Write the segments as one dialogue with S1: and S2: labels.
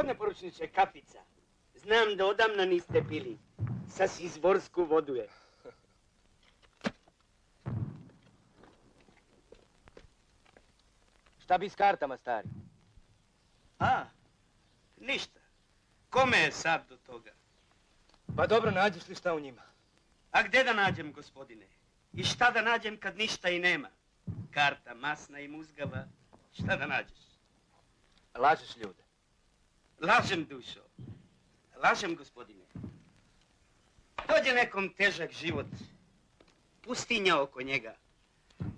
S1: Gospodine poručniče, kapica. Znam da odamna niste pili. Sas izvorsku vodu je.
S2: Šta bi s kartama, stari?
S1: A, ništa. Kome je sad do toga?
S2: Pa dobro, nađeš li šta u njima?
S1: A gdje da nađem, gospodine? I šta da nađem kad ništa i nema? Karta masna i muzgava. Šta da nađeš?
S2: Lažeš ljude.
S1: Lažem, dušo. Lažem, gospodine. Dođe nekom težak život. Pustinja oko njega.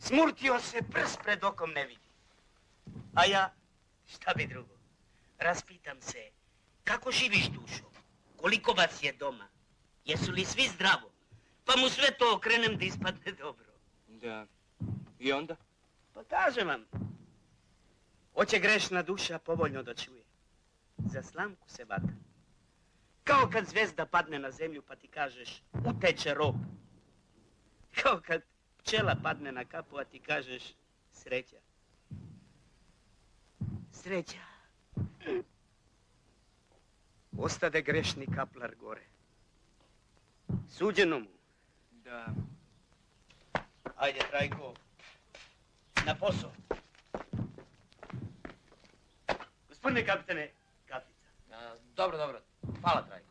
S1: Smurtio se, prst pred okom ne vidi. A ja, šta bi drugo? Raspitam se, kako živiš, dušo? Koliko vas je doma? Jesu li svi zdravo? Pa mu sve to okrenem da ispadne dobro.
S2: Da. I onda?
S1: Pa kažem vam. Oće grešna duša povoljno da čuje. Za slamku se vata. Kao kad zvezda padne na zemlju pa ti kažeš uteče rob. Kao kad pčela padne na kapu a ti kažeš sreća. Sreća. Ostade grešni kaplar gore. Suđeno mu.
S2: Da.
S1: Ajde, Trajko. Na posao. Gospodine kapitane, kapica.
S2: Dobro. Hvala, Trajko.